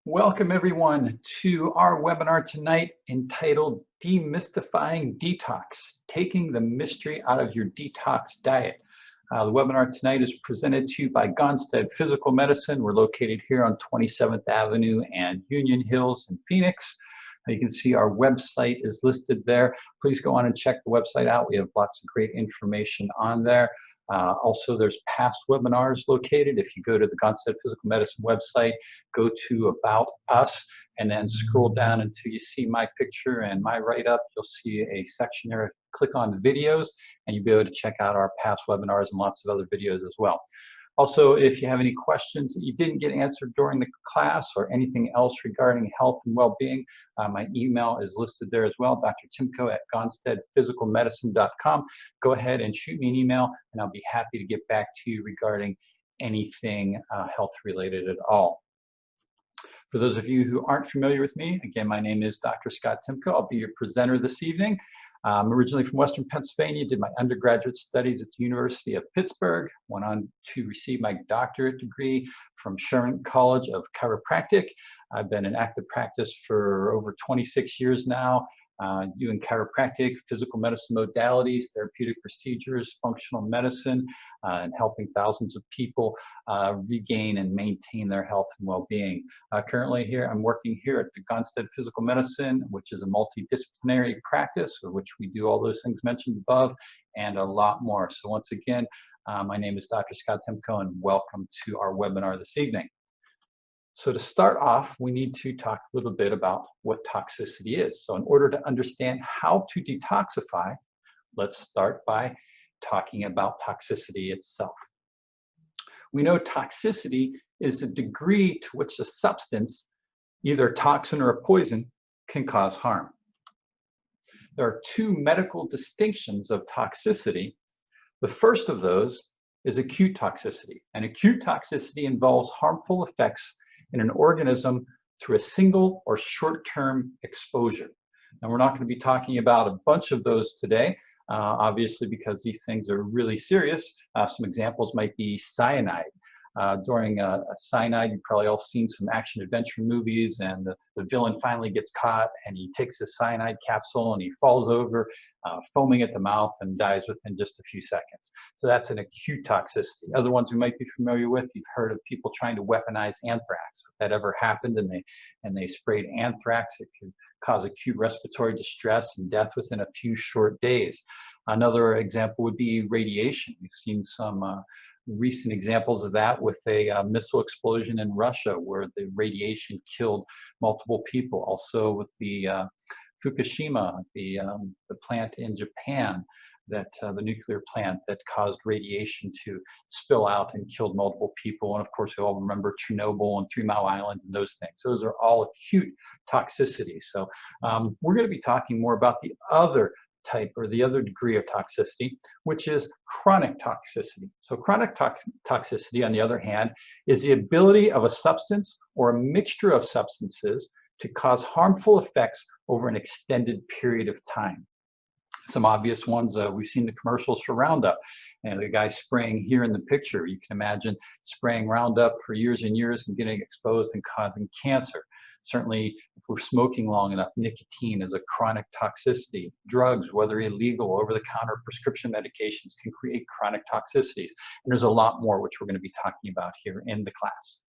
Welcome everyone to our webinar tonight entitled Demystifying Detox, Taking the Mystery Out of Your Detox Diet. The webinar tonight is presented to you by Gonstead Physical Medicine. We're located here on 27th Avenue and Union Hills in Phoenix. You can see our website is listed there. Please go on and check the website out. We have lots of great information on there. Also, there's past webinars located. If you go to the Gonstead Physical Medicine website, go to About Us, and then scroll down until you see my picture and my write-up. You'll see a section there. Click on the videos, and you'll be able to check out our past webinars and lots of other videos as well. Also, if you have any questions that you didn't get answered during the class or anything else regarding health and well-being, my email is listed there as well, Dr. Timko at gonsteadphysicalmedicine.com. Go ahead and shoot me an email, and I'll be happy to get back to you regarding anything health-related at all. For those of you who aren't familiar with me, again, my name is Dr. Scott Timko. I'll be your presenter this evening. I'm originally from Western Pennsylvania, did my undergraduate studies at the University of Pittsburgh, went on to receive my doctorate degree from Sherman College of Chiropractic. I've been in active practice for over 26 years now, doing chiropractic, physical medicine modalities, therapeutic procedures, functional medicine, and helping thousands of people regain and maintain their health and well-being. Currently here, I'm working here at the Gonstead Physical Medicine, which is a multidisciplinary practice, of which we do all those things mentioned above and a lot more. So once again, my name is Dr. Scott Timko, and welcome to our webinar this evening. So to start off, we need to talk a little bit about what toxicity is. So in order to understand how to detoxify, let's start by talking about toxicity itself. We know toxicity is the degree to which a substance, either a toxin or a poison, can cause harm. There are two medical distinctions of toxicity. The first of those is acute toxicity. And acute toxicity involves harmful effects in an organism through a single or short-term exposure. Now, we're not going to be talking about a bunch of those today, obviously, because these things are really serious. Some examples might be cyanide. During a cyanide, you've probably all seen some action-adventure movies, and the villain finally gets caught, and he takes his cyanide capsule, and he falls over, foaming at the mouth, and dies within just a few seconds. So that's an acute toxicity. Other ones we might be familiar with, you've heard of people trying to weaponize anthrax. If that ever happened and they sprayed anthrax, it could cause acute respiratory distress and death within a few short days. Another example would be radiation. We've seen some recent examples of that with a missile explosion in Russia where the radiation killed multiple people. Also with the Fukushima, the plant in Japan, that the nuclear plant that caused radiation to spill out and killed multiple people. And of course, we all remember Chernobyl and 3 Mile Island and those things. Those are all acute toxicities. So we're going to be talking more about the other type or the other degree of toxicity, which is chronic toxicity. So chronic toxicity, on the other hand, is the ability of a substance or a mixture of substances to cause harmful effects over an extended period of time. Some obvious ones, we've seen the commercials for Roundup, and the guy spraying here in the picture. You can imagine spraying Roundup for years and years and getting exposed and causing cancer. Certainly, if we're smoking long enough, nicotine is a chronic toxicity. Drugs, whether illegal, over-the-counter prescription medications, can create chronic toxicities. And there's a lot more which we're going to be talking about here in the class.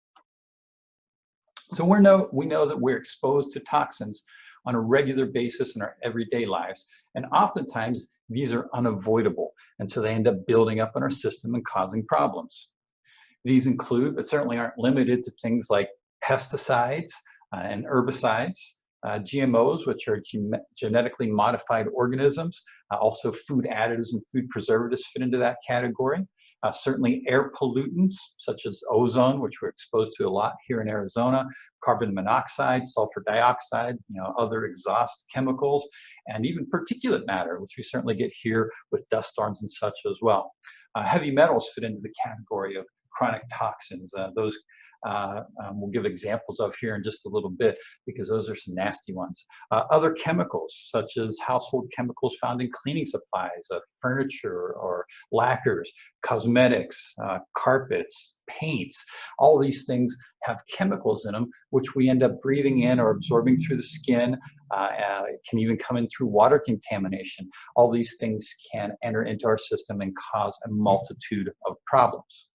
So we know that we're exposed to toxins on a regular basis in our everyday lives, and oftentimes these are unavoidable, and so they end up building up in our system and causing problems. These include, but certainly aren't limited to, things like pesticides and herbicides, GMOs, which are genetically modified organisms. Also food additives and food preservatives fit into that category. Certainly air pollutants such as ozone, which we're exposed to a lot here in Arizona, carbon monoxide, sulfur dioxide, other exhaust chemicals, and even particulate matter, which we certainly get here with dust storms and such as well. Heavy metals fit into the category of chronic toxins. Those we'll give examples of here in just a little bit, because those are some nasty ones. Other chemicals, such as household chemicals found in cleaning supplies, furniture or lacquers, cosmetics, carpets, paints. All these things have chemicals in them, which we end up breathing in or absorbing through the skin. It can even come in through water contamination. All these things can enter into our system and cause a multitude of problems.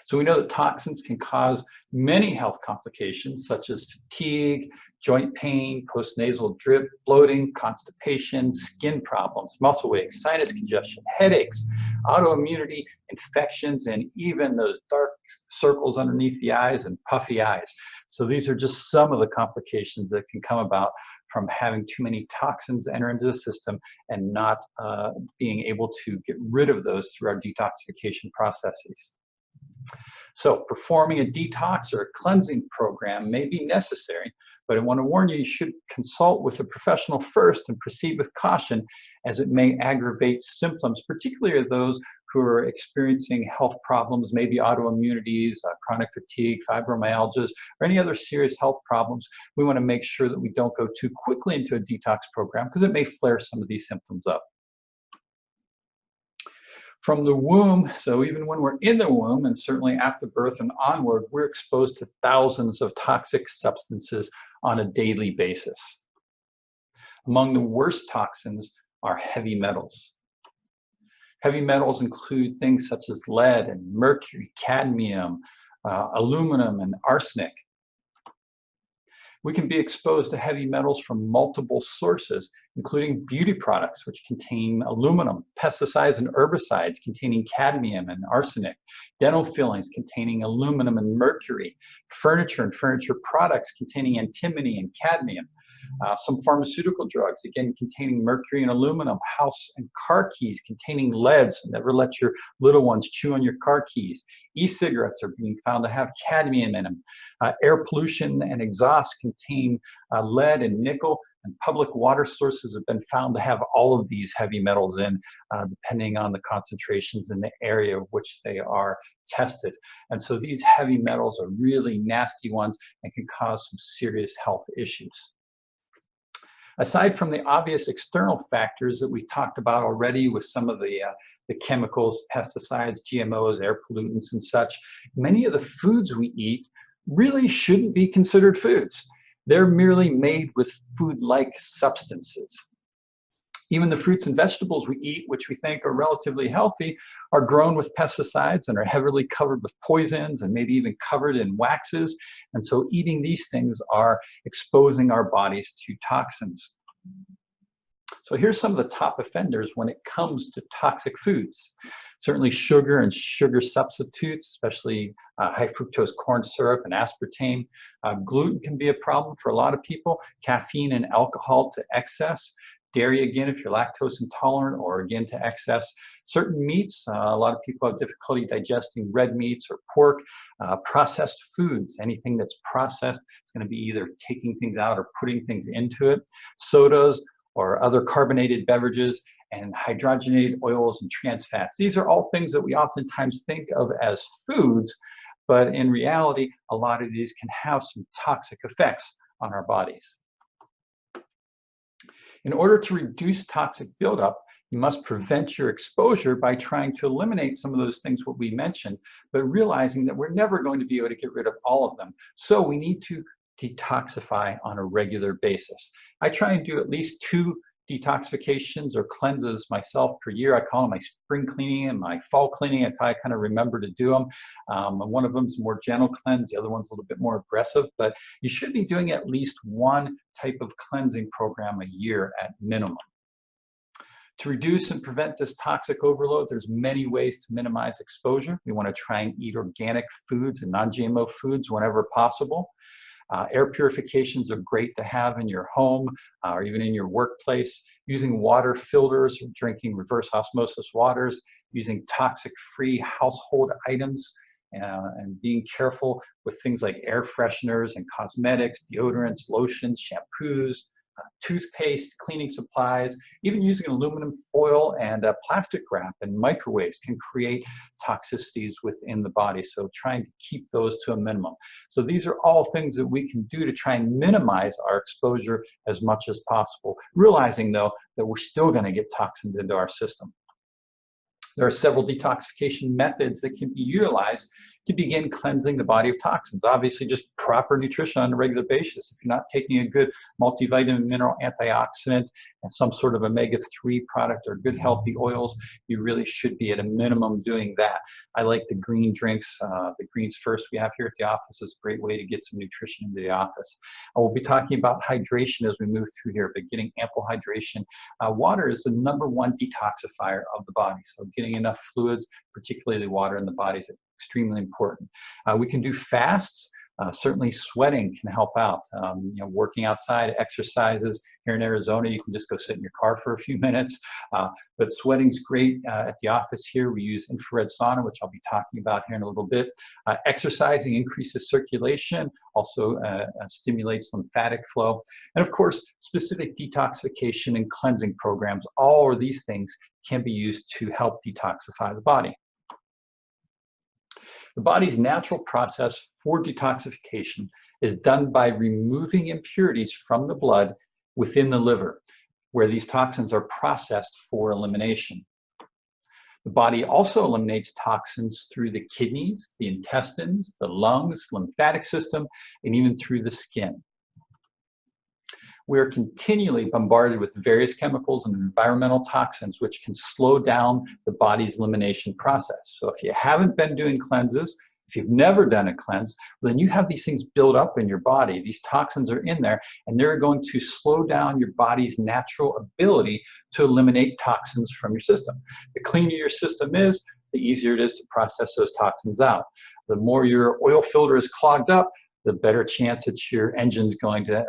So we know that toxins can cause many health complications, such as fatigue, joint pain, postnasal drip, bloating, constipation, skin problems, muscle aches, sinus congestion, headaches, autoimmunity, infections, and even those dark circles underneath the eyes and puffy eyes. So these are just some of the complications that can come about from having too many toxins enter into the system and not being able to get rid of those through our detoxification processes. So performing a detox or a cleansing program may be necessary, but I want to warn you, you should consult with a professional first and proceed with caution, as it may aggravate symptoms, particularly those who are experiencing health problems, maybe autoimmunities, chronic fatigue, fibromyalgias, or any other serious health problems. We want to make sure that we don't go too quickly into a detox program, because it may flare some of these symptoms up. From the womb, so even when we're in the womb and certainly after birth and onward, we're exposed to thousands of toxic substances on a daily basis. Among the worst toxins are heavy metals. Heavy metals include things such as lead and mercury, cadmium, aluminum, and arsenic. We can be exposed to heavy metals from multiple sources, including beauty products, which contain aluminum, pesticides and herbicides containing cadmium and arsenic, dental fillings containing aluminum and mercury, furniture and furniture products containing antimony and cadmium, some pharmaceutical drugs, again, containing mercury and aluminum, house and car keys containing lead, so never let your little ones chew on your car keys. E-cigarettes are being found to have cadmium in them. Air pollution and exhaust contain lead and nickel, and public water sources have been found to have all of these heavy metals in, depending on the concentrations in the area of which they are tested. And so these heavy metals are really nasty ones and can cause some serious health issues. Aside from the obvious external factors that we talked about already with some of the chemicals, pesticides, GMOs, air pollutants, and such, many of the foods we eat really shouldn't be considered foods. They're merely made with food-like substances. Even the fruits and vegetables we eat, which we think are relatively healthy, are grown with pesticides and are heavily covered with poisons and maybe even covered in waxes. And so eating these things are exposing our bodies to toxins. So here's some of the top offenders when it comes to toxic foods. Certainly sugar and sugar substitutes, especially high fructose corn syrup and aspartame. Gluten can be a problem for a lot of people. Caffeine and alcohol to excess. Dairy, again, if you're lactose intolerant, or again to excess. Certain meats, a lot of people have difficulty digesting red meats or pork. Processed foods, anything that's processed is going to be either taking things out or putting things into it. Sodas or other carbonated beverages, and hydrogenated oils and trans fats. These are all things that we oftentimes think of as foods, but in reality, a lot of these can have some toxic effects on our bodies. In order to reduce toxic buildup, you must prevent your exposure by trying to eliminate some of those things what we mentioned, but realizing that we're never going to be able to get rid of all of them. So we need to detoxify on a regular basis. I try and do at least 2 detoxifications or cleanses myself per year. I call them my spring cleaning and my fall cleaning. That's how I kind of remember to do them. One of them is more gentle cleanse. The other one's a little bit more aggressive, but you should be doing at least 1 type of cleansing program a year at minimum. To reduce and prevent this toxic overload, there's many ways to minimize exposure. We want to try and eat organic foods and non-GMO foods whenever possible. Air purifications are great to have in your home or even in your workplace. Using water filters, drinking reverse osmosis waters, using toxic-free household items, and being careful with things like air fresheners and cosmetics, deodorants, lotions, shampoos, toothpaste, cleaning supplies, even using aluminum foil and plastic wrap and microwaves can create toxicities within the body. So trying to keep those to a minimum. So these are all things that we can do to try and minimize our exposure as much as possible, realizing though that we're still going to get toxins into our system. There are several detoxification methods that can be utilized to begin cleansing the body of toxins. Obviously, just proper nutrition on a regular basis. If you're not taking a good multivitamin, mineral, antioxidant, and some sort of omega-3 product or good healthy oils, you really should be at a minimum doing that. I like the green drinks. The Greens First we have here at the office is a great way to get some nutrition into the office. We'll be talking about hydration as we move through here, but getting ample hydration. Water is the #1 detoxifier of the body. So getting enough fluids, particularly water in the body, is extremely important. We can do fasts. Certainly sweating can help out. Working outside, exercises. Here in Arizona, you can just go sit in your car for a few minutes. But sweating's great. At the office here, we use infrared sauna, which I'll be talking about here in a little bit. Exercising increases circulation, also stimulates lymphatic flow. And of course, specific detoxification and cleansing programs. All of these things can be used to help detoxify the body. The body's natural process for detoxification is done by removing impurities from the blood within the liver, where these toxins are processed for elimination. The body also eliminates toxins through the kidneys, the intestines, the lungs, lymphatic system, and even through the skin. We are continually bombarded with various chemicals and environmental toxins, which can slow down the body's elimination process. So if you haven't been doing cleanses, if you've never done a cleanse, well, then you have these things build up in your body. These toxins are in there, and they're going to slow down your body's natural ability to eliminate toxins from your system. The cleaner your system is, the easier it is to process those toxins out. The more your oil filter is clogged up, the better chance that your engine's going to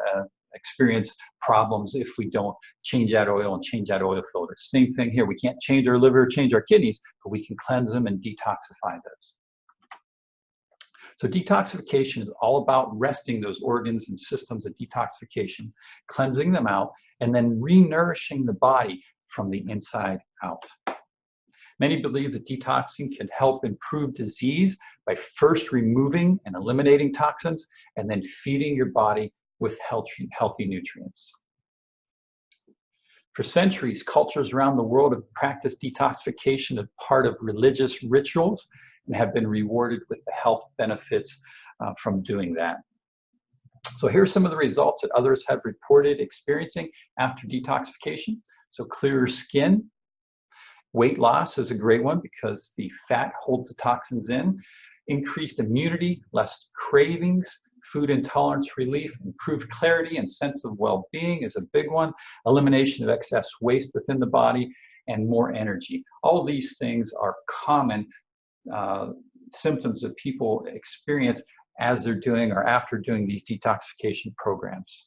experience problems if we don't change out oil and change out oil filters. Same thing here. We can't change our liver, change our kidneys, but we can cleanse them and detoxify those. So detoxification is all about resting those organs and systems of detoxification, cleansing them out, and then re-nourishing the body from the inside out. Many believe that detoxing can help improve disease by first removing and eliminating toxins and then feeding your body with healthy nutrients. For centuries, cultures around the world have practiced detoxification as part of religious rituals and have been rewarded with the health benefits from doing that. So here are some of the results that others have reported experiencing after detoxification. So clearer skin. Weight loss is a great one because the fat holds the toxins in. Increased immunity, less cravings, food intolerance relief, improved clarity and sense of well-being is a big one. Elimination of excess waste within the body and more energy. All of these things are common symptoms that people experience as they're doing or after doing these detoxification programs.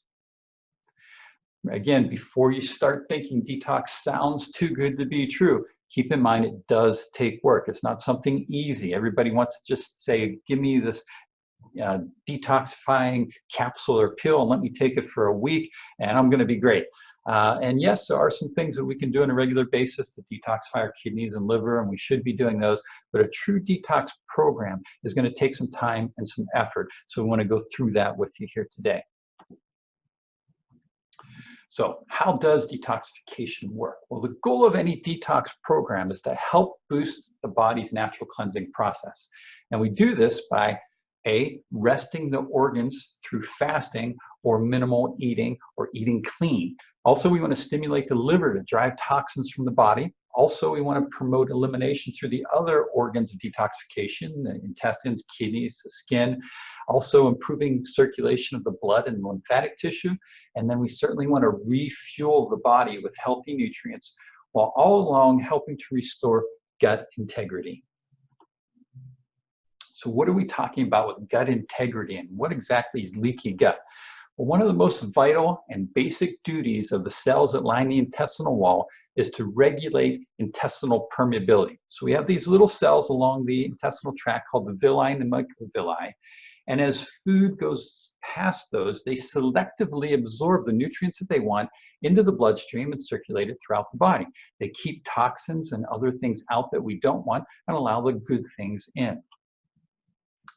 Again, before you start thinking detox sounds too good to be true, keep in mind it does take work. It's not something easy. Everybody wants to just say, give me this detoxifying capsule or pill and let me take it for a week and I'm going to be great. And yes, there are some things that we can do on a regular basis to detoxify our kidneys and liver, and we should be doing those, but a true detox program is going to take some time and some effort. So we want to go through that with you here today. So how does detoxification work? Well, the goal of any detox program is to help boost the body's natural cleansing process. And we do this by resting the organs through fasting or minimal eating or eating clean. Also, we want to stimulate the liver to drive toxins from the body. Also, we want to promote elimination through the other organs of detoxification, the intestines, kidneys, the skin. Also, improving circulation of the blood and lymphatic tissue. And then we certainly want to refuel the body with healthy nutrients, while all along helping to restore gut integrity. So what are we talking about with gut integrity, and what exactly is leaky gut? Well, one of the most vital and basic duties of the cells that line the intestinal wall is to regulate intestinal permeability. So we have these little cells along the intestinal tract called the villi and the microvilli. And as food goes past those, they selectively absorb the nutrients that they want into the bloodstream and circulate it throughout the body. They keep toxins and other things out that we don't want and allow the good things in.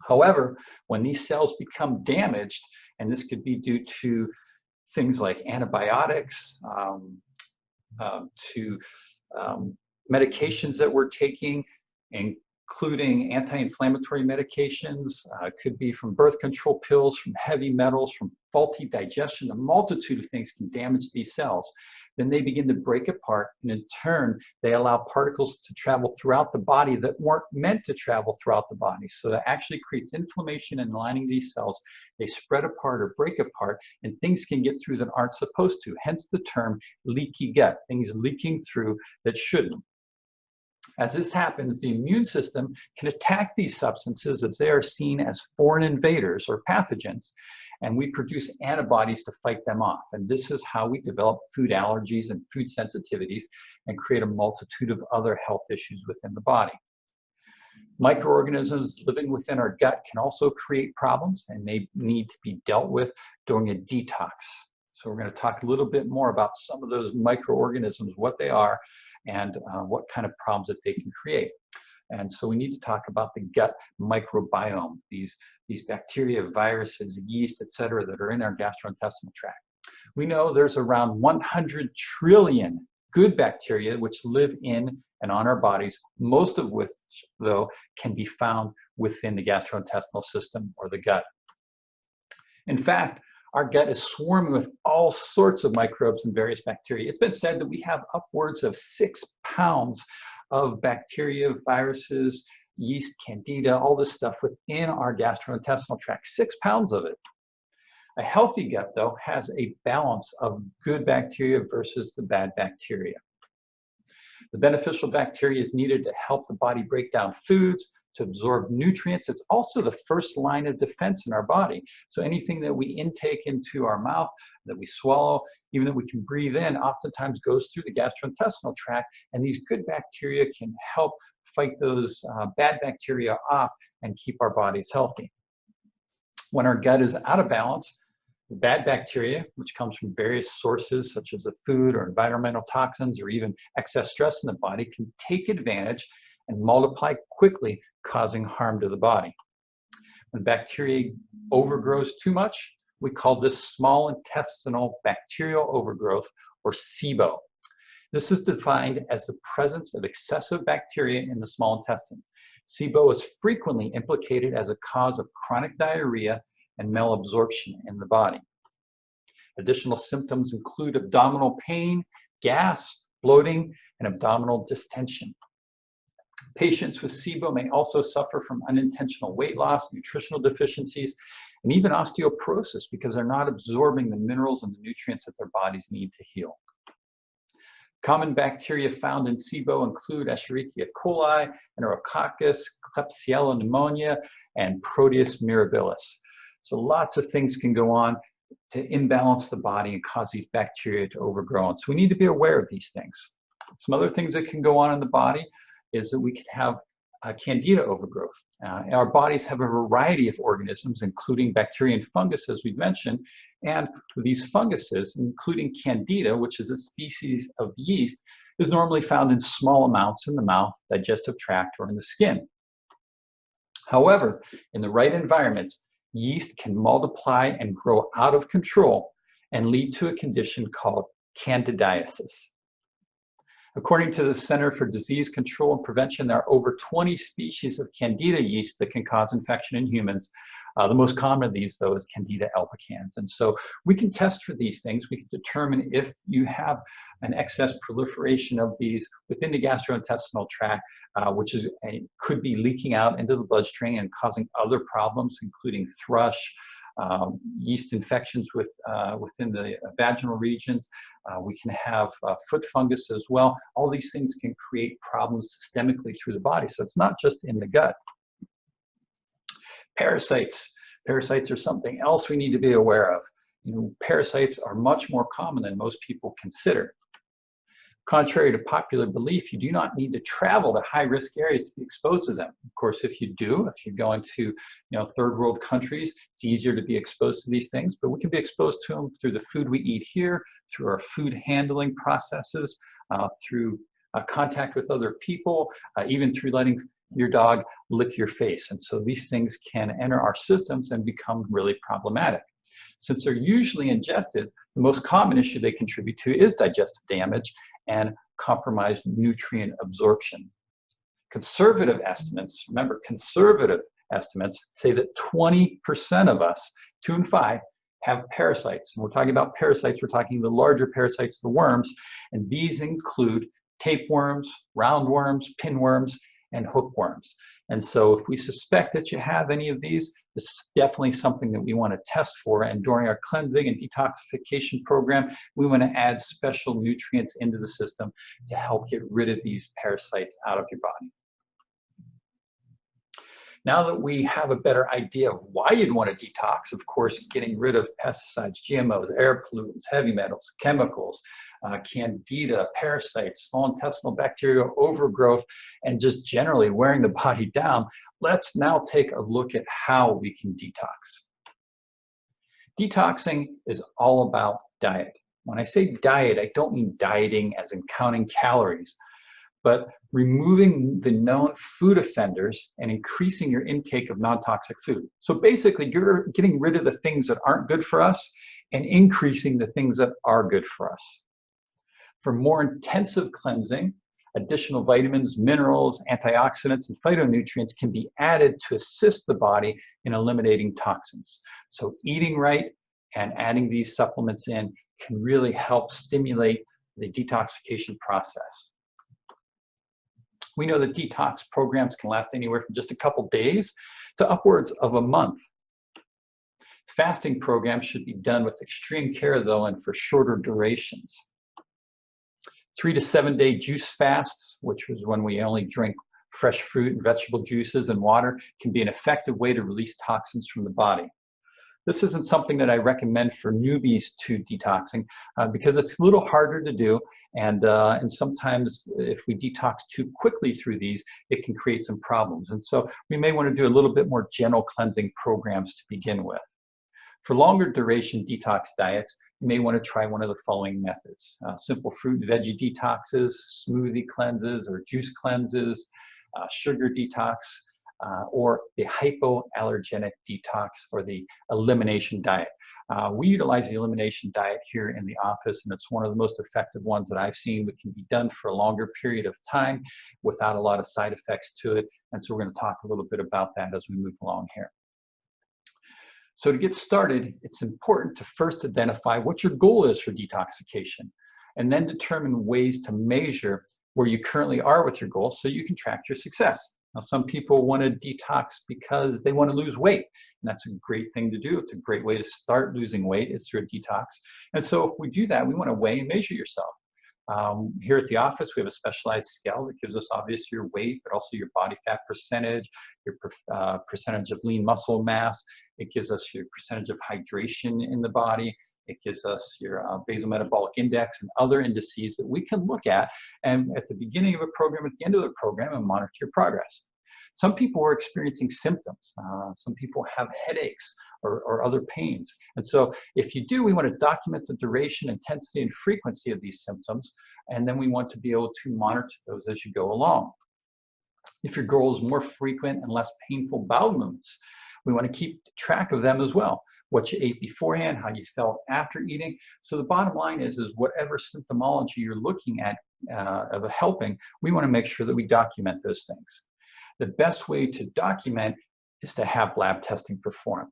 However, when these cells become damaged, and this could be due to things like antibiotics, to medications that we're taking, including anti-inflammatory medications, could be from birth control pills, from heavy metals, from faulty digestion. A multitude of things can damage these cells. Then they begin to break apart, and in turn, they allow particles to travel throughout the body that weren't meant to travel throughout the body. So that actually creates inflammation in lining these cells. They spread apart or break apart, and things can get through that aren't supposed to. Hence the term leaky gut, things leaking through that shouldn't. As this happens, the immune system can attack these substances as they are seen as foreign invaders or pathogens, and we produce antibodies to fight them off. And this is how we develop food allergies and food sensitivities and create a multitude of other health issues within the body. Microorganisms living within our gut can also create problems and may need to be dealt with during a detox. So we're going to talk a little bit more about some of those microorganisms, what they are, and what kind of problems that they can create. And so we need to talk about the gut microbiome, these bacteria, viruses, yeast, etc., that are in our gastrointestinal tract. We know there's around 100 trillion good bacteria which live in and on our bodies, most of which, though, can be found within the gastrointestinal system or the gut. In fact, our gut is swarming with all sorts of microbes and various bacteria. It's been said that we have upwards of 6 pounds of bacteria, viruses, yeast, candida, all this stuff within our gastrointestinal tract, 6 pounds of it. A healthy gut, though, has a balance of good bacteria versus the bad bacteria. The beneficial bacteria is needed to help the body break down foods, to absorb nutrients. It's also the first line of defense in our body. So anything that we intake into our mouth, that we swallow, even that we can breathe in, oftentimes goes through the gastrointestinal tract, and these good bacteria can help fight those bad bacteria off and keep our bodies healthy. When our gut is out of balance, the bad bacteria, which comes from various sources such as the food or environmental toxins or even excess stress in the body, can take advantage and multiply quickly, causing harm to the body. When bacteria overgrows too much, we call this small intestinal bacterial overgrowth, or SIBO. This is defined as the presence of excessive bacteria in the small intestine. SIBO is frequently implicated as a cause of chronic diarrhea and malabsorption in the body. Additional symptoms include abdominal pain, gas, bloating, and abdominal distension. Patients with SIBO may also suffer from unintentional weight loss, nutritional deficiencies, and even osteoporosis because they're not absorbing the minerals and the nutrients that their bodies need to heal. Common bacteria found in SIBO include Escherichia coli, Enterococcus, Klebsiella pneumonia, and Proteus mirabilis. So lots of things can go on to imbalance the body and cause these bacteria to overgrow. And so we need to be aware of these things. Some other things that can go on in the body is that we can have candida overgrowth. Our bodies have a variety of organisms, including bacteria and fungus, as we mentioned, and these funguses, including candida, which is a species of yeast, is normally found in small amounts in the mouth, digestive tract, or in the skin. However, in the right environments, yeast can multiply and grow out of control and lead to a condition called candidiasis. According to the Center for Disease Control and Prevention, there are over 20 species of candida yeast that can cause infection in humans. The most common of these, though, is Candida albicans. And so we can test for these things. We can determine if you have an excess proliferation of these within the gastrointestinal tract, which could be leaking out into the bloodstream and causing other problems, including thrush, yeast infections within the vaginal regions. We can have foot fungus as well. All these things can create problems systemically through the body. So it's not just in the gut. Parasites. Parasites are something else we need to be aware of. Parasites are much more common than most people consider. Contrary to popular belief, you do not need to travel to high-risk areas to be exposed to them. Of course, if you do, if you go into third world countries, it's easier to be exposed to these things, but we can be exposed to them through the food we eat here, through our food handling processes, through contact with other people, even through letting your dog lick your face. And so these things can enter our systems and become really problematic. Since they're usually ingested, the most common issue they contribute to is digestive damage and compromised nutrient absorption. Conservative estimates, remember, conservative estimates say that 20% of us, 2 in 5, have parasites. And we're talking about parasites, we're talking the larger parasites, the worms, and these include tapeworms, roundworms, pinworms, and hookworms. And so if we suspect that you have any of these, this is definitely something that we want to test for. And during our cleansing and detoxification program, we want to add special nutrients into the system to help get rid of these parasites out of your body. Now that we have a better idea of why you'd want to detox, of course, getting rid of pesticides, GMOs, air pollutants, heavy metals, chemicals, candida, parasites, small intestinal bacterial overgrowth, and just generally wearing the body down, let's now take a look at how we can detox. Detoxing is all about diet. When I say diet, I don't mean dieting as in counting calories, but removing the known food offenders and increasing your intake of non-toxic food. So basically, you're getting rid of the things that aren't good for us and increasing the things that are good for us. For more intensive cleansing, additional vitamins, minerals, antioxidants, and phytonutrients can be added to assist the body in eliminating toxins. So eating right and adding these supplements in can really help stimulate the detoxification process. We know that detox programs can last anywhere from just a couple days to upwards of a month. Fasting programs should be done with extreme care, though, and for shorter durations. 3 to 7 day juice fasts, which was when we only drink fresh fruit and vegetable juices and water, can be an effective way to release toxins from the body. This isn't something that I recommend for newbies to detoxing because it's a little harder to do, and sometimes if we detox too quickly through these, it can create some problems. And so we may want to do a little bit more gentle cleansing programs to begin with. For longer duration detox diets, you may want to try one of the following methods. Simple fruit and veggie detoxes, smoothie cleanses or juice cleanses, sugar detox, or the hypoallergenic detox or the elimination diet. We utilize the elimination diet here in the office, and it's one of the most effective ones that I've seen that can be done for a longer period of time without a lot of side effects to it. And so we're going to talk a little bit about that as we move along here. So to get started, it's important to first identify what your goal is for detoxification, and then determine ways to measure where you currently are with your goal so you can track your success. Now, some people want to detox because they want to lose weight, and that's a great thing to do. It's a great way to start losing weight is through a detox. And so if we do that, we want to weigh and measure yourself. Here at the office, we have a specialized scale that gives us obviously your weight, but also your body fat percentage, your percentage of lean muscle mass. It gives us your percentage of hydration in the body. It gives us your basal metabolic index and other indices that we can look at and at the beginning of a program, at the end of the program, and monitor your progress. Some people are experiencing symptoms. Some people have headaches or other pains. And so if you do, we want to document the duration, intensity, and frequency of these symptoms, and then we want to be able to monitor those as you go along. If your goal is more frequent and less painful bowel movements, we want to keep track of them as well. What you ate beforehand, how you felt after eating. So the bottom line is whatever symptomology you're looking at of helping, we want to make sure that we document those things. The best way to document is to have lab testing performed.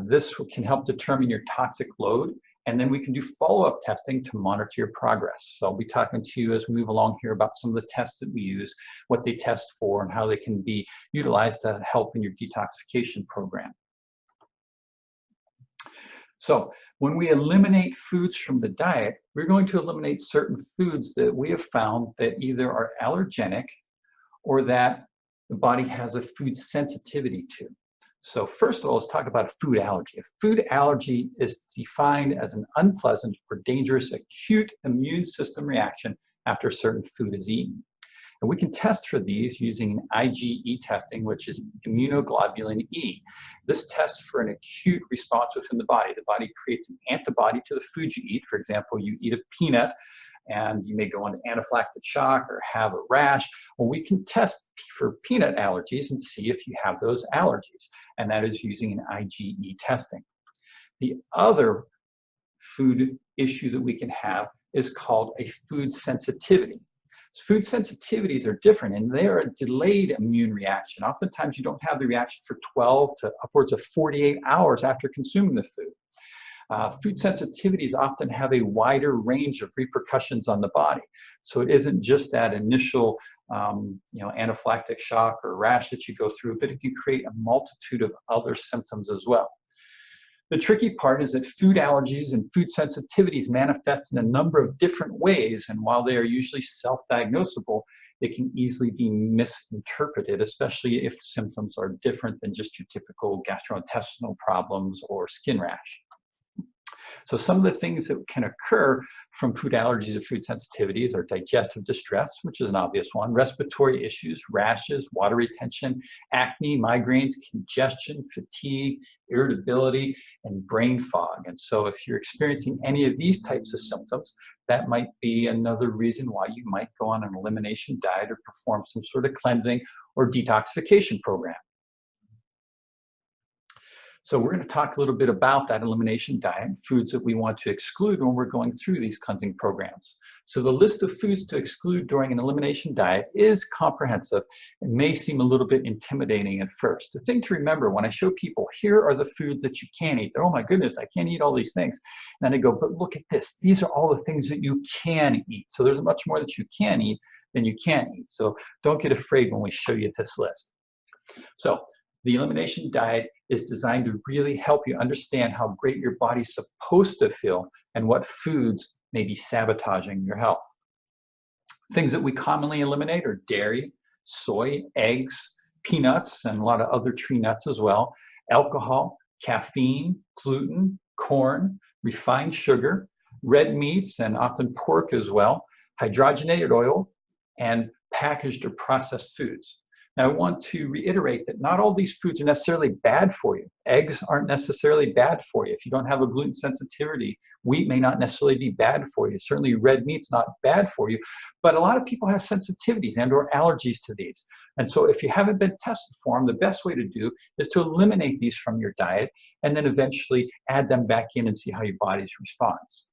This can help determine your toxic load, and then we can do follow-up testing to monitor your progress. So I'll be talking to you as we move along here about some of the tests that we use, what they test for, and how they can be utilized to help in your detoxification program. So when we eliminate foods from the diet, we're going to eliminate certain foods that we have found that either are allergenic or that the body has a food sensitivity to. So first of all, let's talk about a food allergy. A food allergy is defined as an unpleasant or dangerous acute immune system reaction after a certain food is eaten. And we can test for these using IgE testing, which is immunoglobulin E. This tests for an acute response within the body. The body creates an antibody to the food you eat. For example, you eat a peanut and you may go into anaphylactic shock or have a rash. Well, we can test for peanut allergies and see if you have those allergies, and that is using an IgE testing. The other food issue that we can have is called a food sensitivity. Food sensitivities are different, and they are a delayed immune reaction. Oftentimes, you don't have the reaction for 12 to upwards of 48 hours after consuming the food. Food sensitivities often have a wider range of repercussions on the body. So it isn't just that initial anaphylactic shock or rash that you go through, but it can create a multitude of other symptoms as well. The tricky part is that food allergies and food sensitivities manifest in a number of different ways, and while they are usually self-diagnosable, they can easily be misinterpreted, especially if symptoms are different than just your typical gastrointestinal problems or skin rash. So some of the things that can occur from food allergies or food sensitivities are digestive distress, which is an obvious one, respiratory issues, rashes, water retention, acne, migraines, congestion, fatigue, irritability, and brain fog. And so if you're experiencing any of these types of symptoms, that might be another reason why you might go on an elimination diet or perform some sort of cleansing or detoxification program. So we're going to talk a little bit about that elimination diet, foods that we want to exclude when we're going through these cleansing programs. So the list of foods to exclude during an elimination diet is comprehensive and may seem a little bit intimidating at first. The thing to remember when I show people, here are the foods that you can eat. They're, oh my goodness, I can't eat all these things. And then I go, but look at this. These are all the things that you can eat. So there's much more that you can eat than you can't eat. So don't get afraid when we show you this list. So the elimination diet is designed to really help you understand how great your body's supposed to feel and what foods may be sabotaging your health. Things that we commonly eliminate are dairy, soy, eggs, peanuts, and a lot of other tree nuts as well, alcohol, caffeine, gluten, corn, refined sugar, red meats, and often pork as well, hydrogenated oil, and packaged or processed foods. Now, I want to reiterate that not all these foods are necessarily bad for you. Eggs aren't necessarily bad for you. If you don't have a gluten sensitivity, wheat may not necessarily be bad for you. Certainly red meat's not bad for you, but a lot of people have sensitivities and or allergies to these. And so if you haven't been tested for them, the best way to do is to eliminate these from your diet and then eventually add them back in and see how your body responds.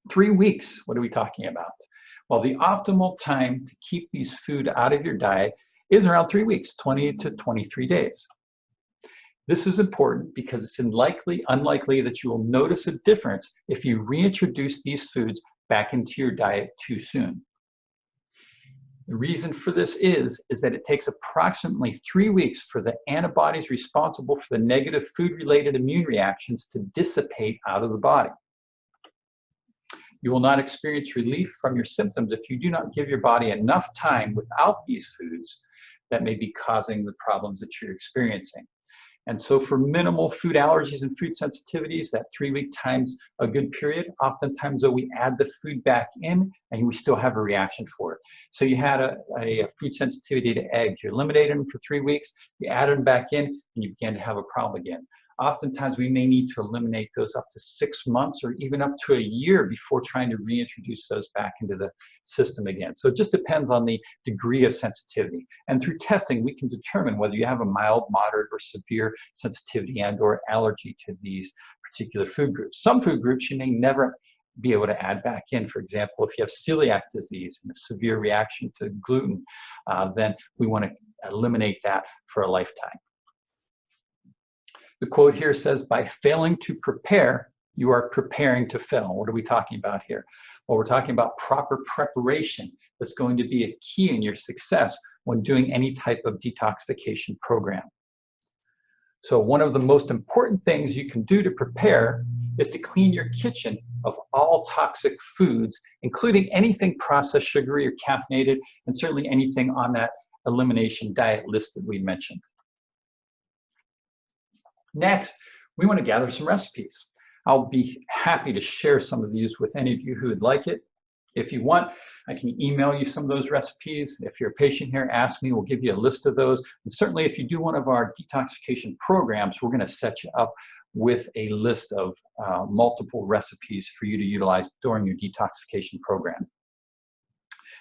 3 weeks, what are we talking about? Well, the optimal time to keep these food out of your diet is around 3 weeks, 20 to 23 days. This is important because it's unlikely that you will notice a difference if you reintroduce these foods back into your diet too soon. The reason for this is that it takes approximately 3 weeks for the antibodies responsible for the negative food-related immune reactions to dissipate out of the body. You will not experience relief from your symptoms if you do not give your body enough time without these foods that may be causing the problems that you're experiencing. And so for minimal food allergies and food sensitivities, that 3-week time's a good period. Oftentimes, though, we add the food back in and we still have a reaction for it. So you had a food sensitivity to eggs. You eliminated them for 3 weeks, you added them back in, and you began to have a problem again. Oftentimes, we may need to eliminate those up to 6 months or even up to a year before trying to reintroduce those back into the system again. So it just depends on the degree of sensitivity. And through testing, we can determine whether you have a mild, moderate, or severe sensitivity and or allergy to these particular food groups. Some food groups you may never be able to add back in. For example, if you have celiac disease and a severe reaction to gluten, then we want to eliminate that for a lifetime. The quote here says, by failing to prepare, you are preparing to fail. What are we talking about here? Well, we're talking about proper preparation that's going to be a key in your success when doing any type of detoxification program. So one of the most important things you can do to prepare is to clean your kitchen of all toxic foods, including anything processed, sugary, or caffeinated, and certainly anything on that elimination diet list that we mentioned. Next, we want to gather some recipes. I'll be happy to share some of these with any of you who would like it. If you want, I can email you some of those recipes. If you're a patient here, ask me, we'll give you a list of those. And certainly if you do one of our detoxification programs, we're gonna set you up with a list of multiple recipes for you to utilize during your detoxification program.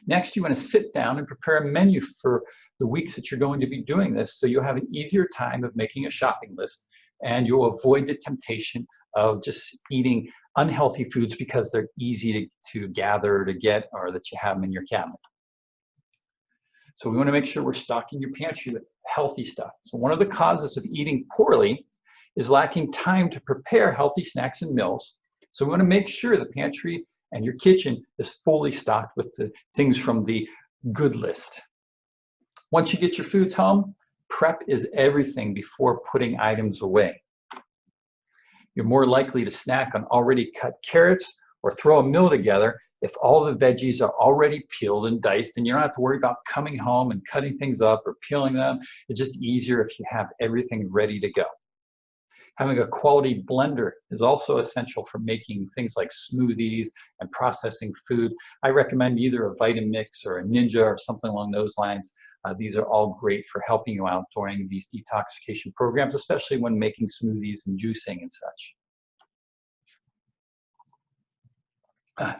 Next, you want to sit down and prepare a menu for the weeks that you're going to be doing this, so you'll have an easier time of making a shopping list, and you'll avoid the temptation of just eating unhealthy foods because they're easy to gather, to get, or that you have them in your cabinet. So we want to make sure we're stocking your pantry with healthy stuff. So one of the causes of eating poorly is lacking time to prepare healthy snacks and meals. So we want to make sure the pantry and your kitchen is fully stocked with the things from the good list. Once you get your foods home, prep is everything before putting items away. You're more likely to snack on already cut carrots or throw a meal together if all the veggies are already peeled and diced, and you don't have to worry about coming home and cutting things up or peeling them. It's just easier if you have everything ready to go. Having a quality blender is also essential for making things like smoothies and processing food. I recommend either a Vitamix or a Ninja or something along those lines. These are all great for helping you out during these detoxification programs, especially when making smoothies and juicing and such.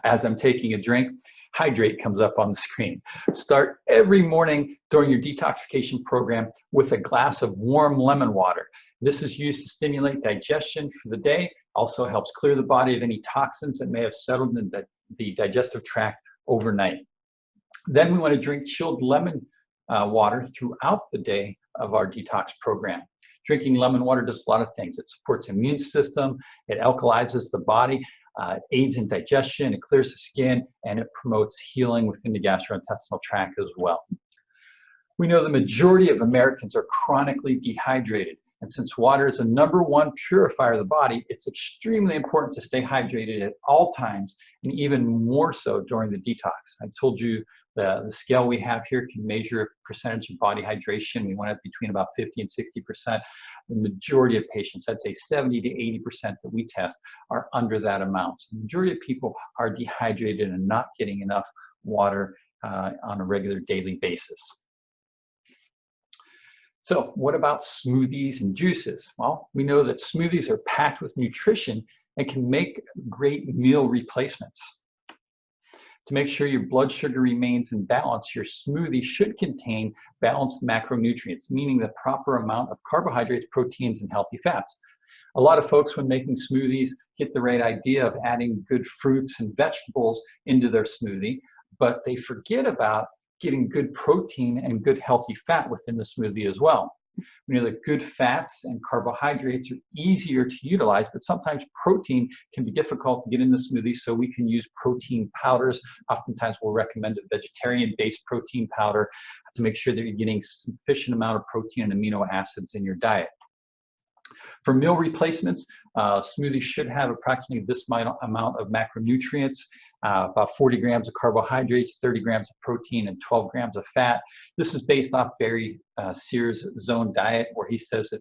As I'm taking a drink, hydrate comes up on the screen. Start every morning during your detoxification program with a glass of warm lemon water. This is used to stimulate digestion for the day, also helps clear the body of any toxins that may have settled in the digestive tract overnight. Then we want to drink chilled lemon water throughout the day of our detox program. Drinking lemon water does a lot of things. It supports the immune system, it alkalizes the body, it aids in digestion, it clears the skin, and it promotes healing within the gastrointestinal tract as well. We know the majority of Americans are chronically dehydrated. And since water is the #1 purifier of the body, it's extremely important to stay hydrated at all times, and even more so during the detox. I told you the scale we have here can measure percentage of body hydration. We want it between about 50 and 60%. The majority of patients, I'd say 70 to 80% that we test, are under that amount. So the majority of people are dehydrated and not getting enough water on a regular daily basis. So what about smoothies and juices? Well, we know that smoothies are packed with nutrition and can make great meal replacements. To make sure your blood sugar remains in balance, your smoothie should contain balanced macronutrients, meaning the proper amount of carbohydrates, proteins, and healthy fats. A lot of folks, when making smoothies, get the right idea of adding good fruits and vegetables into their smoothie, but they forget about getting good protein and good healthy fat within the smoothie as well. We know that good fats and carbohydrates are easier to utilize, but sometimes protein can be difficult to get in the smoothie, so we can use protein powders. Oftentimes we'll recommend a vegetarian-based protein powder to make sure that you're getting sufficient amount of protein and amino acids in your diet. For meal replacements, smoothies should have approximately this amount of macronutrients, about 40 grams of carbohydrates, 30 grams of protein, and 12 grams of fat. This is based off Barry Sears' Zone Diet, where he says that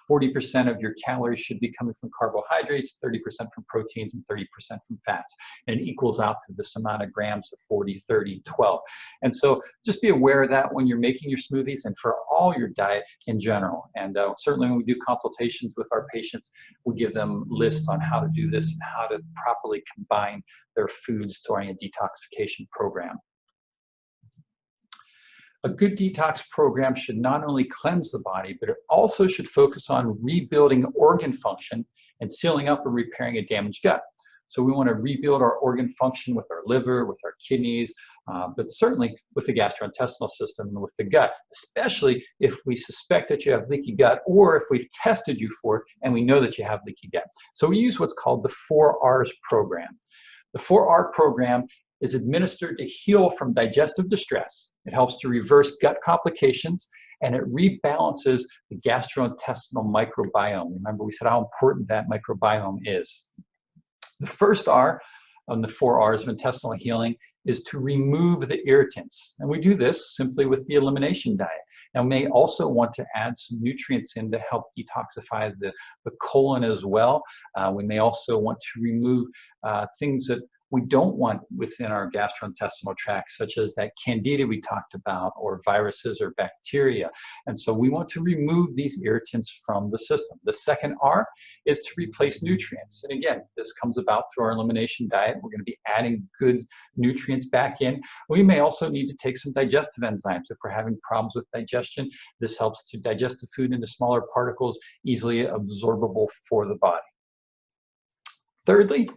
40% of your calories should be coming from carbohydrates, 30% from proteins, and 30% from fats. And it equals out to this amount of grams of 40, 30, 12. And so just be aware of that when you're making your smoothies and for all your diet in general. And certainly when we do consultations with our patients, we give them lists on how to do this and how to properly combine their foods during a detoxification program. A good detox program should not only cleanse the body, but it also should focus on rebuilding organ function and sealing up and repairing a damaged gut. So we want to rebuild our organ function with our liver, with our kidneys, but certainly with the gastrointestinal system and with the gut, especially if we suspect that you have leaky gut or if we've tested you for it and we know that you have leaky gut. So we use what's called the 4Rs program. The 4R program is administered to heal from digestive distress. It helps to reverse gut complications, and it rebalances the gastrointestinal microbiome. Remember, we said how important that microbiome is. The first R on the 4Rs of intestinal healing is to remove the irritants. And we do this simply with the elimination diet. Now, we may also want to add some nutrients in to help detoxify the colon as well. We may also want to remove things that we don't want within our gastrointestinal tract, such as that candida we talked about, or viruses or bacteria. And so we want to remove these irritants from the system. The second R is to replace nutrients. And again, this comes about through our elimination diet. We're going to be adding good nutrients back in. We may also need to take some digestive enzymes. If we're having problems with digestion, this helps to digest the food into smaller particles, easily absorbable for the body. Thirdly,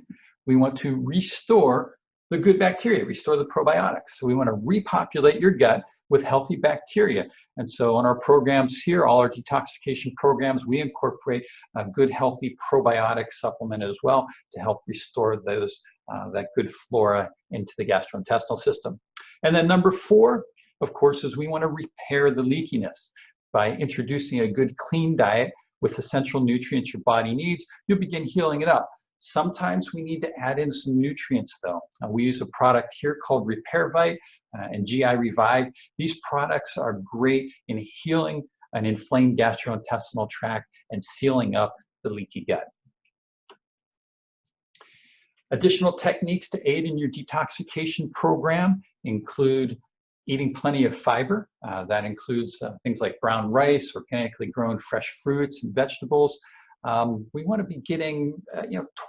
we want to restore the good bacteria, restore the probiotics. So we want to repopulate your gut with healthy bacteria. And so on our programs here, all our detoxification programs, we incorporate a good healthy probiotic supplement as well to help restore those that good flora into the gastrointestinal system. And then number 4, of course, is we want to repair the leakiness. By introducing a good clean diet with essential nutrients your body needs, you'll begin healing it up. Sometimes we need to add in some nutrients though. We use a product here called RepairVite and GI Revive. These products are great in healing an inflamed gastrointestinal tract and sealing up the leaky gut. Additional techniques to aid in your detoxification program include eating plenty of fiber. That includes things like brown rice, organically grown fresh fruits and vegetables. We want to be getting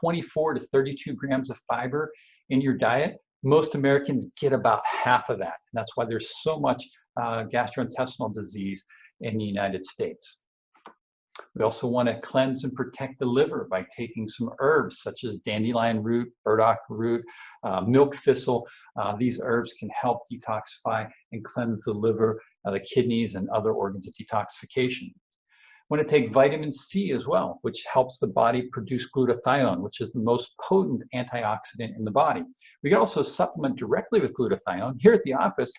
24 to 32 grams of fiber in your diet. Most Americans get about half of that. And that's why there's so much gastrointestinal disease in the United States. We also want to cleanse and protect the liver by taking some herbs such as dandelion root, burdock root, milk thistle. These herbs can help detoxify and cleanse the liver, the kidneys, and other organs of detoxification. We want to take vitamin C as well, which helps the body produce glutathione, which is the most potent antioxidant in the body. We can also supplement directly with glutathione. Here at the office,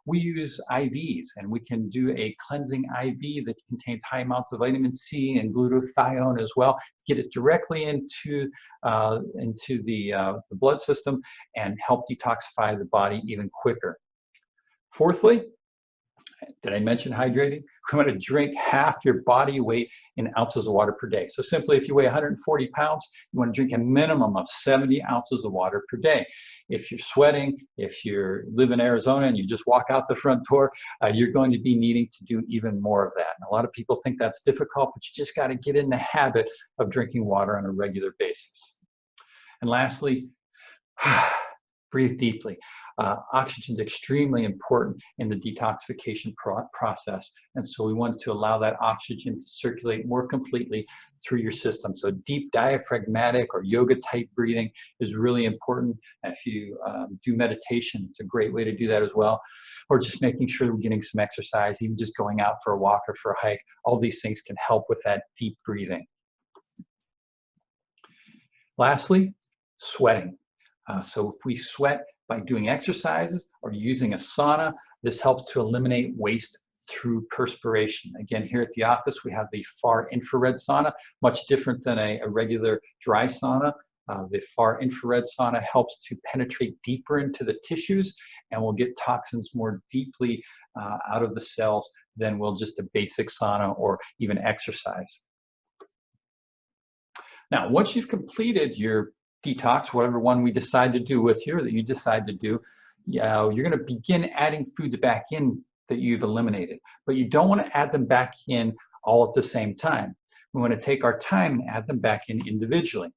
we use IVs, and we can do a cleansing IV that contains high amounts of vitamin C and glutathione as well, get it directly into the blood system and help detoxify the body even quicker. Fourthly, did I mention hydrating? We want to drink half your body weight in ounces of water per day. So simply, if you weigh 140 pounds, you want to drink a minimum of 70 ounces of water per day. If you're sweating, if you live in Arizona and you just walk out the front door, you're going to be needing to do even more of that. And a lot of people think that's difficult, but you just got to get in the habit of drinking water on a regular basis. And lastly, breathe deeply. Oxygen is extremely important in the detoxification process, and so we want to allow that oxygen to circulate more completely through your system. So deep diaphragmatic or yoga type breathing is really important. If you do meditation, it's a great way to do that as well, or just making sure we're getting some exercise, even just going out for a walk or for a hike. All these things can help with that deep breathing. Lastly, sweating. So if we sweat by doing exercises or using a sauna, this helps to eliminate waste through perspiration. Again, here at the office, we have the far infrared sauna, much different than a regular dry sauna. The far infrared sauna helps to penetrate deeper into the tissues and will get toxins more deeply out of the cells than will just a basic sauna or even exercise. Now, once you've completed your detox, whatever one we decide to do with you or that you decide to do, you're going to begin adding foods back in that you've eliminated. But you don't want to add them back in all at the same time. We want to take our time and add them back in individually.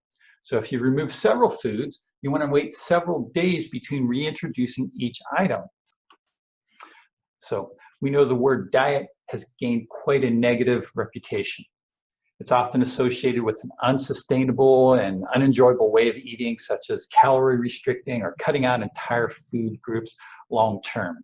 So if you remove several foods, you want to wait several days between reintroducing each item. So we know the word diet has gained quite a negative reputation. It's often associated with an unsustainable and unenjoyable way of eating, such as calorie restricting or cutting out entire food groups long term.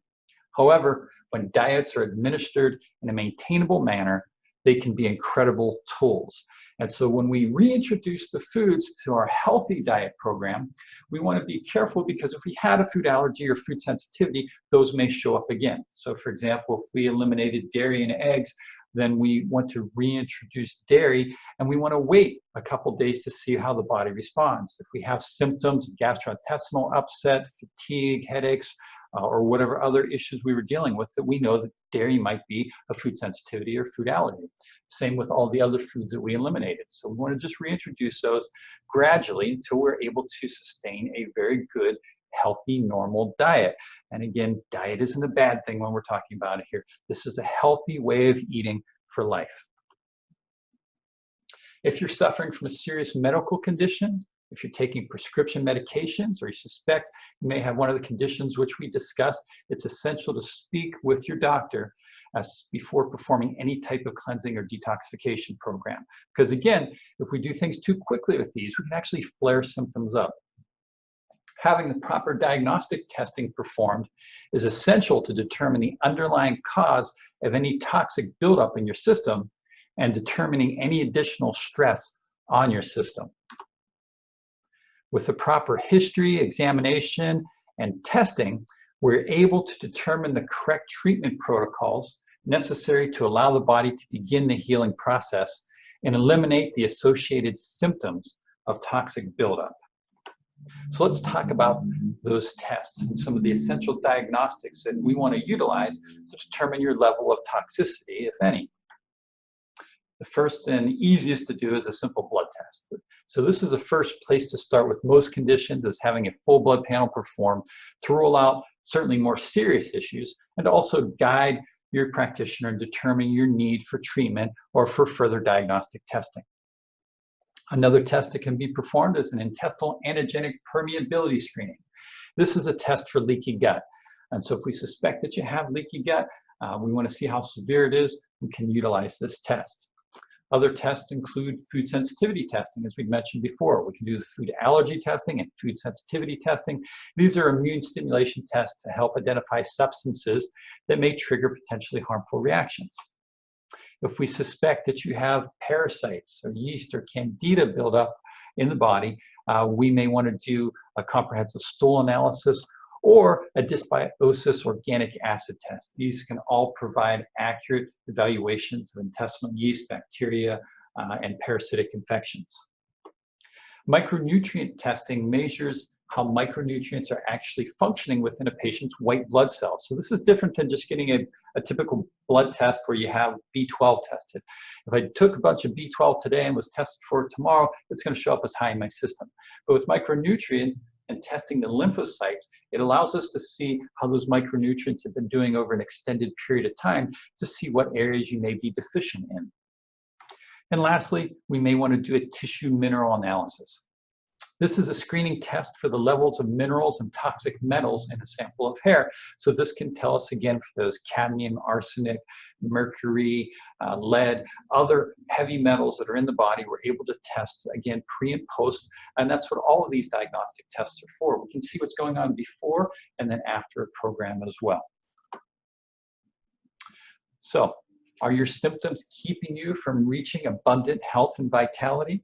However, when diets are administered in a maintainable manner, they can be incredible tools. And so when we reintroduce the foods to our healthy diet program, we want to be careful, because if we had a food allergy or food sensitivity, those may show up again. So for example, if we eliminated dairy and eggs, then we want to reintroduce dairy, and we want to wait a couple days to see how the body responds. If we have symptoms of gastrointestinal upset, fatigue, headaches, or whatever other issues we were dealing with, that we know that dairy might be a food sensitivity or food allergy. Same with all the other foods that we eliminated. So we want to just reintroduce those gradually until we're able to sustain a very good, healthy, normal diet. And again, diet isn't a bad thing when we're talking about it here. This is a healthy way of eating for life. If you're suffering from a serious medical condition, if you're taking prescription medications, or you suspect you may have one of the conditions which we discussed, it's essential to speak with your doctor before performing any type of cleansing or detoxification program. Because again, if we do things too quickly with these, we can actually flare symptoms up. Having the proper diagnostic testing performed is essential to determine the underlying cause of any toxic buildup in your system and determining any additional stress on your system. With the proper history, examination, and testing, we're able to determine the correct treatment protocols necessary to allow the body to begin the healing process and eliminate the associated symptoms of toxic buildup. So let's talk about those tests and some of the essential diagnostics that we want to utilize to determine your level of toxicity, if any. The first and easiest to do is a simple blood test. So this is the first place to start with most conditions, is having a full blood panel performed to rule out certainly more serious issues and also guide your practitioner in determining your need for treatment or for further diagnostic testing. Another test that can be performed is an intestinal antigenic permeability screening. This is a test for leaky gut. And so if we suspect that you have leaky gut, we want to see how severe it is, we can utilize this test. Other tests include food sensitivity testing, as we mentioned before. We can do the food allergy testing and food sensitivity testing. These are immune stimulation tests to help identify substances that may trigger potentially harmful reactions. If we suspect that you have parasites or yeast or candida buildup in the body, we may want to do a comprehensive stool analysis or a dysbiosis organic acid test. These can all provide accurate evaluations of intestinal yeast, bacteria, and parasitic infections. Micronutrient testing measures how micronutrients are actually functioning within a patient's white blood cells. So this is different than just getting a typical blood test where you have B12 tested. If I took a bunch of B12 today and was tested for it tomorrow, it's going to show up as high in my system. But with micronutrient and testing the lymphocytes, it allows us to see how those micronutrients have been doing over an extended period of time to see what areas you may be deficient in. And lastly, we may want to do a tissue mineral analysis. This is a screening test for the levels of minerals and toxic metals in a sample of hair. So this can tell us again for those cadmium, arsenic, mercury, lead, other heavy metals that are in the body. We're able to test again pre and post, and that's what all of these diagnostic tests are for. We can see what's going on before and then after a program as well. So, are your symptoms keeping you from reaching abundant health and vitality?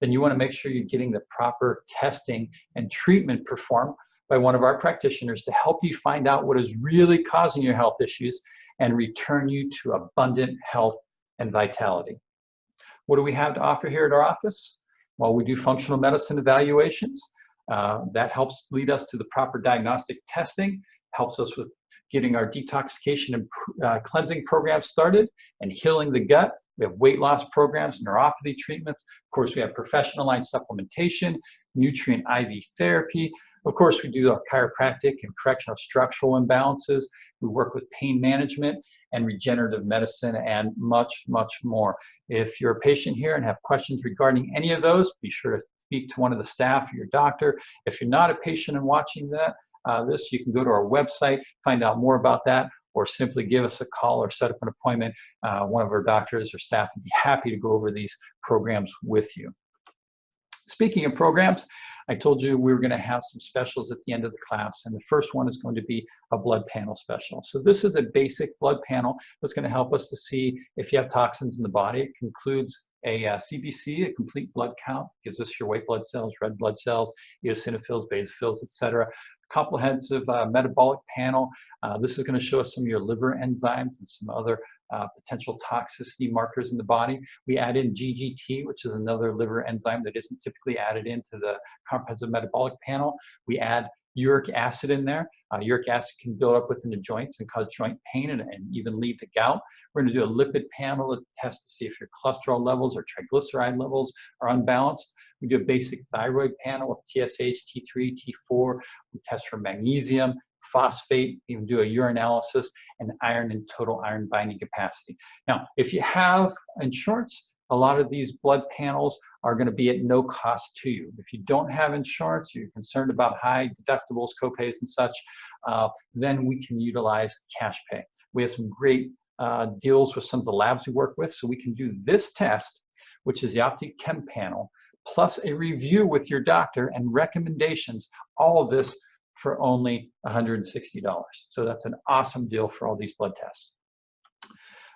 Then you want to make sure you're getting the proper testing and treatment performed by one of our practitioners to help you find out what is really causing your health issues and return you to abundant health and vitality. What do we have to offer here at our office? Well, we do functional medicine evaluations. That helps lead us to the proper diagnostic testing, helps us with getting our detoxification and cleansing program started and healing the gut. We have weight loss programs, neuropathy treatments. Of course, we have professional line supplementation, nutrient IV therapy. Of course, we do our chiropractic and correction of structural imbalances. We work with pain management and regenerative medicine and much, much more. If you're a patient here and have questions regarding any of those, be sure to speak to one of the staff or your doctor. If you're not a patient and watching this, you can go to our website, find out more about that, or simply give us a call or set up an appointment. One of our doctors or staff would be happy to go over these programs with you. Speaking of programs, I told you we were going to have some specials at the end of the class, and the first one is going to be a blood panel special. So this is a basic blood panel that's going to help us to see if you have toxins in the body. It includes a CBC, a complete blood count, gives us your white blood cells, red blood cells, eosinophils, basophils, etc. Comprehensive metabolic panel. This is going to show us some of your liver enzymes and some other potential toxicity markers in the body. We add in GGT, which is another liver enzyme that isn't typically added into the comprehensive metabolic panel. We add uric acid in there. Uric acid can build up within the joints and cause joint pain and even lead to gout. We're going to do a lipid panel to test to see if your cholesterol levels or triglyceride levels are unbalanced. We do a basic thyroid panel with TSH, T3, T4. We test for magnesium, phosphate, even do a urinalysis, and iron and total iron binding capacity. Now, if you have insurance, a lot of these blood panels are going to be at no cost to you. If you don't have insurance, you're concerned about high deductibles, copays, and such, then we can utilize cash pay. We have some great deals with some of the labs we work with, so we can do this test, which is the OptiChem panel, plus a review with your doctor and recommendations, all of this for only $160. So that's an awesome deal for all these blood tests.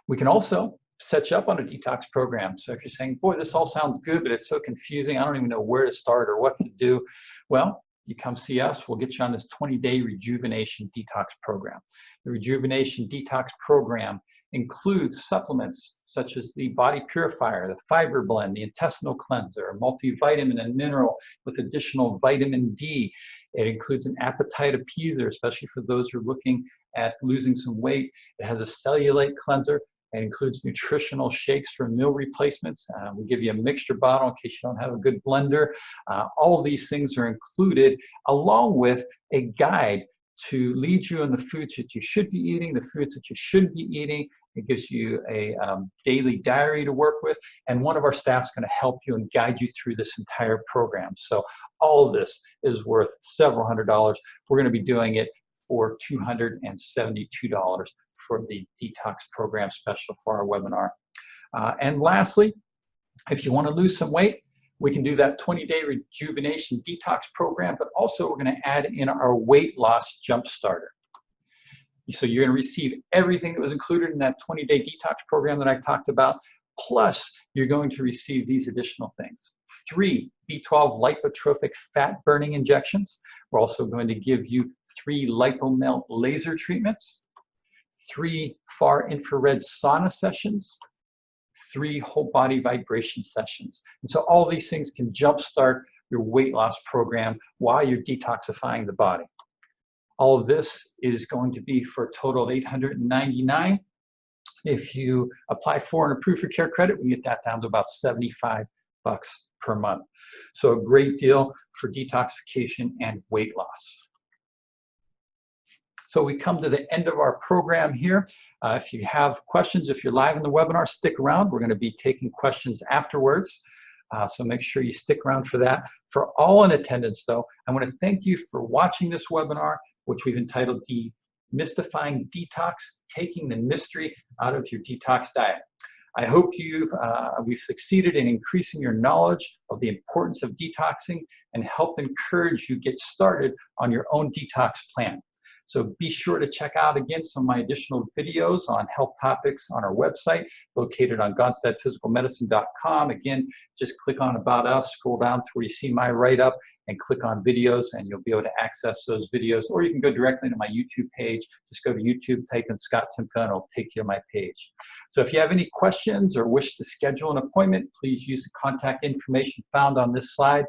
We can also set you up on a detox program. So if you're saying, boy, this all sounds good, but it's so confusing, I don't even know where to start or what to do, well, you come see us, we'll get you on this 20-day rejuvenation detox program. The rejuvenation detox program includes supplements such as the body purifier, the fiber blend, the intestinal cleanser, a multivitamin and mineral with additional vitamin D. It includes an appetite appeaser, especially for those who are looking at losing some weight. It has a cellulite cleanser. It includes nutritional shakes for meal replacements. We give you a mixture bottle in case you don't have a good blender. All of these things are included along with a guide to lead you in the foods that you should be eating, the foods that you shouldn't be eating. It gives you a daily diary to work with, and one of our staff is going to help you and guide you through this entire program. So all of this is worth several $100s. We're going to be doing it for $272 for the detox program special for our webinar. And lastly, if you want to lose some weight, we can do that 20-day rejuvenation detox program, but also we're going to add in our weight loss jump starter. So you're going to receive everything that was included in that 20-day detox program that I talked about, plus you're going to receive these additional things. 3 B12 lipotrophic fat burning injections. We're also going to give you 3 lipomelt laser treatments, 3 far infrared sauna sessions, 3 whole body vibration sessions. And so all these things can jumpstart your weight loss program while you're detoxifying the body. All of this is going to be for a total of $899. If you apply for and approve for care credit, we get that down to about $75 per month. So a great deal for detoxification and weight loss. So we come to the end of our program here. If you have questions, if you're live in the webinar, stick around. We're going to be taking questions afterwards. So make sure you stick around for that. For all in attendance, though, I want to thank you for watching this webinar, which we've entitled Demystifying Detox, Taking the Mystery Out of Your Detox Diet. I hope we've succeeded in increasing your knowledge of the importance of detoxing and helped encourage you get started on your own detox plan. So be sure to check out again some of my additional videos on health topics on our website located on gonstadphysicalmedicine.com. Again, just click on About Us, scroll down to where you see my write-up and click on videos and you'll be able to access those videos. Or you can go directly to my YouTube page. Just go to YouTube, type in Scott Timko, and it'll take you to my page. So if you have any questions or wish to schedule an appointment, please use the contact information found on this slide.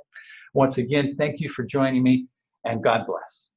Once again, thank you for joining me and God bless.